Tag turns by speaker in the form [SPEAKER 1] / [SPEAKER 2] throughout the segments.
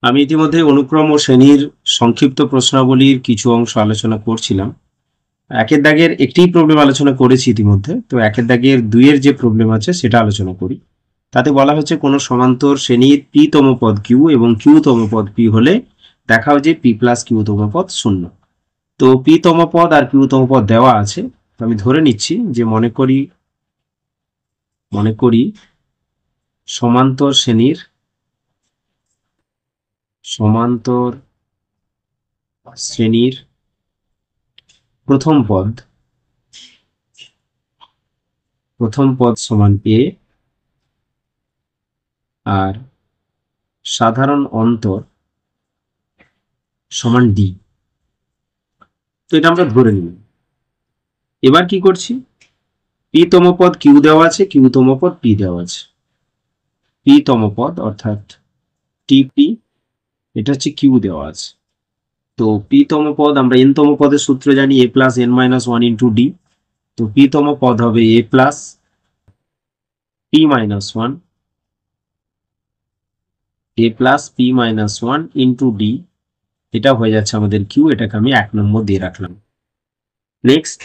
[SPEAKER 1] আমি ইতিমধ্যে অনুক্রম ও শ্রেণীর সংক্ষিপ্ত প্রশ্নাবলীর কিছু অংশ আলোচনা করছিলাম। একের দাগের একটিই প্রবলেম আলোচনা করেছি ইতিমধ্যে, তো একের দাগের 2 যে প্রবলেম আছে সেটা আলোচনা করি। তাতে বলা হচ্ছে কোনো সমান্তর শ্রেণীর পি তম পদ কিউ এবং কিউ তম পদ পি হলে দেখাও যে পি প্লাস কিউ তম পদ শূন্য। তো পি তম পদ আর কিউ তম পদ দেওয়া আছে, তো আমি ধরে নিচ্ছি যে মনে করি সমান্তর শ্রেণীর প্রথম পদ সমান এ আর সাধারণ অন্তর সমান ডি। তো এটা আমরা ধরে নিলাম। এবার কি করছি, পি তম পদ কিউ দেওয়া আছে, কিউ তম পদ পি দেওয়া আছে। পি তম পদ অর্থাৎ টিপি, এটা হচ্ছে কিউ দেওয়া আছে। তো পি তম পদ আমরা এন তম পদের সূত্র জানি, a plus N minus one into d. তো পি তম পদ হবে a plus p minus one, a plus p minus one into d. এটা হয়ে যাচ্ছে আমাদের কিউ, এটাকে আমি 1 নম্বর দিয়ে রাখলাম। নেক্সট,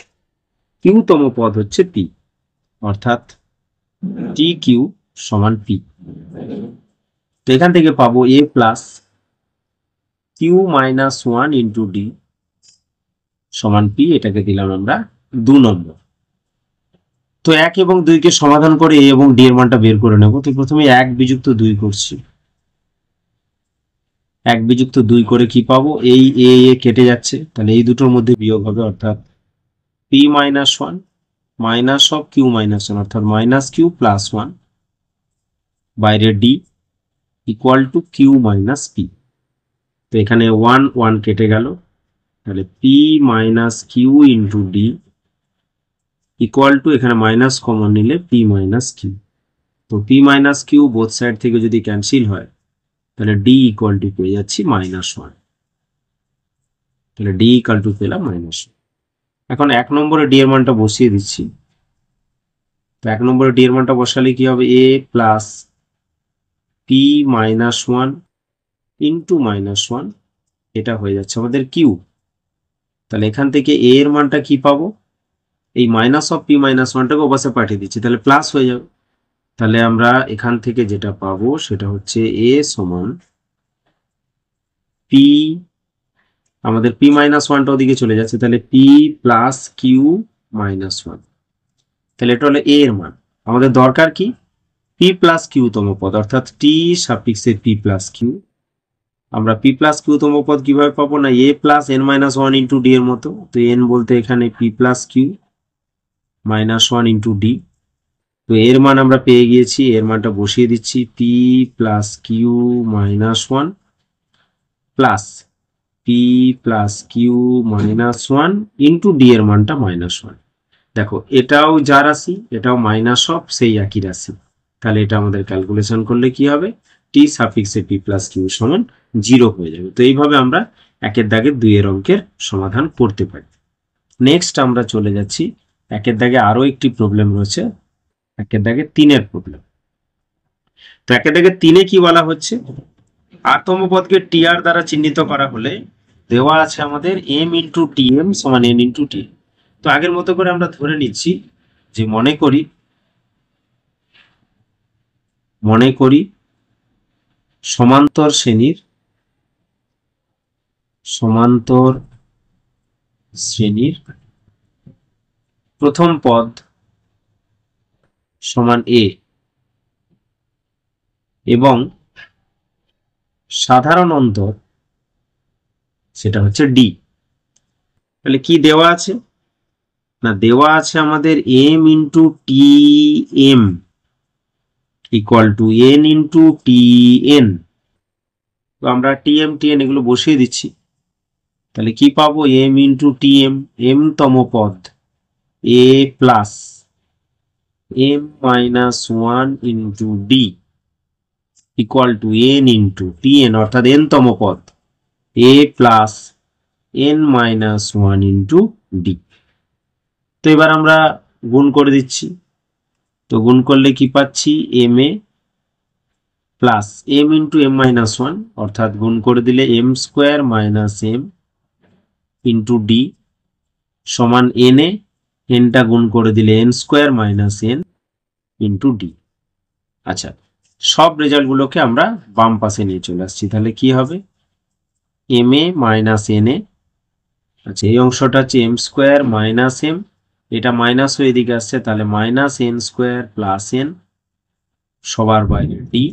[SPEAKER 1] কিউ তম পদ হচ্ছে পি, অর্থাৎ টি কিউ সমান পি। তো এখান থেকে পাবো a plus Q minus one into d সমান পি, এটাকে দিলাম আমরা 2 নম্বর। তো 1 এবং 2 কে সমাধান করে এ এবং ডি এর মানটা বের করে নেব। তো প্রথমে 1 বিযুক্ত 2 করছি। 1 বিযুক্ত 2 করে কি পাবো, এই এ কেটে যাচ্ছে, তাহলে এই দুটোর মধ্যে বিয়োগ হবে, অর্থাৎ P minus one minus of Q minus one, অর্থাৎ মাইনাস কিউ প্লাস ওয়ান, বাইরে D equal to Q minus P. তো এখানে 1 1 কেটে গেল, তাহলে P minus Q into D equal to, এখানে মাইনাস কমন নিলে পি মাইনাস কিউ। তো P minus Q both side থেকে যদি ক্যান্সেল হয়, তাহলে ডি ইকুয়াল টু পেয়ে যাচ্ছি মাইনাস ওয়ান। তাহলে ডি ইকুয়াল টু পেলাম মাইনাস। এখন 1 নম্বরে ডি এর মানটা বসিয়ে দিচ্ছি। তো 1 নম্বরে ডি এর মানটা বসালে কি হবে, a plus p minus one into minus one, এটা হয়ে যাচ্ছে আমাদের কিউ। তাহলে এখান থেকে এ এর মানটা কি পাবো, এই মাইনাস অফ পি মাইনাস ওয়ানটাকে ওপাশে পাঠিয়ে দিচ্ছি, তাহলে প্লাস হয়ে যাবে। তাহলে আমরা এখান থেকে যেটা পাবো সেটা হচ্ছে এ সমান পি, আমাদের পি মাইনাস ওয়ানটা ওদিকে চলে যাচ্ছে, তাহলে P plus Q minus one. তাহলে এটা হলো এ এর মান। আমাদের দরকার কি, পি প্লাস কিউ তম পদ, অর্থাৎ টি সাপিক্সে পি প্লাস কিউ। আমরা পি প্লাস কিউ তম পদ কিভাবে পাবো না, a plus N minus one into D এর মতো। তো এন বলতে এখানে p plus Q minus one into d. তো এর মান আমরা পেয়ে গিয়েছি, এর মানটা বসিয়ে দিচ্ছি, P plus Q minus one plus P plus Q minus one into D এর মানটা মাইনাস ওয়ান। দেখো এটাও যা রাশি, এটাও মাইনাস অফ সেই একই রাশি। তাহলে এটা আমাদের ক্যালকুলেশন করলে কি হবে, টি সাফিক্সে পি প্লাস কিউ সমান 0 হয়ে যাবে। তো এইভাবে আমরা 1 দাগের 2 অঙ্কের সমাধান করতে পারি। নেক্সট আমরা চলে যাচ্ছি 1 দাগে, আরো একটি প্রবলেম রয়েছে, 1 দাগে 3 প্রবলেম। তো 1 দাগে 3 কি বলা হচ্ছে, আরতম পদকে টি আর দ্বারা চিহ্নিত করা হলে দেওয়া আছে আমাদের এম ইন্টু টি এম সমান এন ইন্টু টি। তো আগের মতো করে আমরা ধরে নিচ্ছি যে মনে করি সমান্তর শ্রেণীর প্রথম পদ সমান এ এবং সাধারণ অন্তর সেটা হচ্ছে ডি। তাহলে কি দেওয়া আছে না, দেওয়া আছে আমাদের M into T M equal to N into T N. তো আমরা টি এম এগুলো বসিয়ে দিচ্ছি। তাহলে কি পাবো, এম ইন্টু টি এম, এম তম পদ a plus m minus one into D equal to N into T n, অর্থাৎ এন তম পদ a plus N minus one into d. তো এবার আমরা গুণ করে দিচ্ছি। তো গুণ করলে কি পাচ্ছি, m a plus m into M minus one, অর্থাৎ গুণ করে দিলে m square minus m into d সমান এন এ, এনটা গুণ করে দিলে n square minus N into d. আচ্ছা, সব রেজাল্টগুলোকে আমরা বাম পাশে নিয়ে চলে আসছি, তাহলে কি হবে M A minus N A. আচ্ছা, এই অংশটা হচ্ছে এম স্কোয়ার মাইনাস এম, এটা মাইনাস হয়ে এদিকে আসছে, তাহলে minus N square plus N সবার বাইরে ডি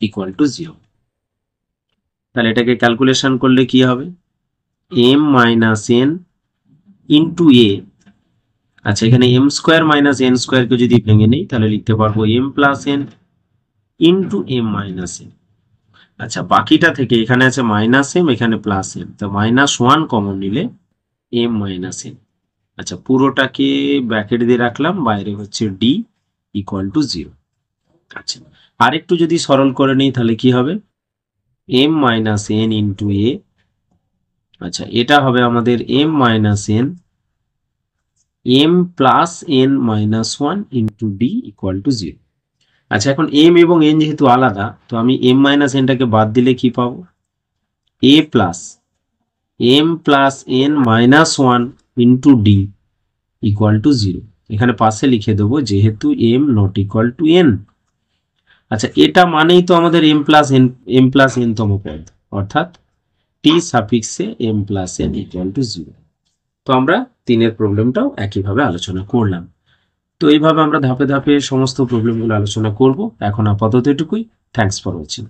[SPEAKER 1] ইকুয়াল টু 0। তাহলে এটাকে ক্যালকুলেশন করলে কি হবে M minus N into A. আচ্ছা, এখানে এম স্কোয়ার মাইনাস এন স্কোয়ারকে যদি ভেঙে নিই তাহলে লিখতে পারবো M plus N into M minus N. আচ্ছা, বাকিটা থেকে এখানে আছে মাইনাস এম, এখানে প্লাস এম, তো মাইনাস ওয়ান কমন নিলে এম মাইনাস এন। আচ্ছা, পুরোটাকে ব্র্যাকেট দিয়ে রাখলাম, বাইরে হচ্ছে ডি ইকুয়াল টু 0। আচ্ছা, আরেকটু যদি সরল করে নিই তাহলে কি হবে M minus N into A. আচ্ছা, এটা হবে আমাদের M minus N M plus N minus one into D equal to 0। আচ্ছা, এখন এম এবং এন যেহেতু আলাদা, তো আমি এম মাইনাস এনটাকে বাদ দিলে কি পাবো a plus m plus N minus one into D equal to 0। এখানে পাশে লিখে দেবো যেহেতু m not equal to n. আচ্ছা, এটা মানেই তো আমাদের এম প্লাস এন তম পদ, অর্থাৎ টি সাফিক্সে m plus n equal to 0। তো আমরা 3-এর প্রবলেমটাও একইভাবে আলোচনা করলাম। তো এইভাবে আমরা ধাপে ধাপে সমস্ত প্রবলেমগুলো আলোচনা করব। এখন আপাতত এটুকুই। Thanks for watching.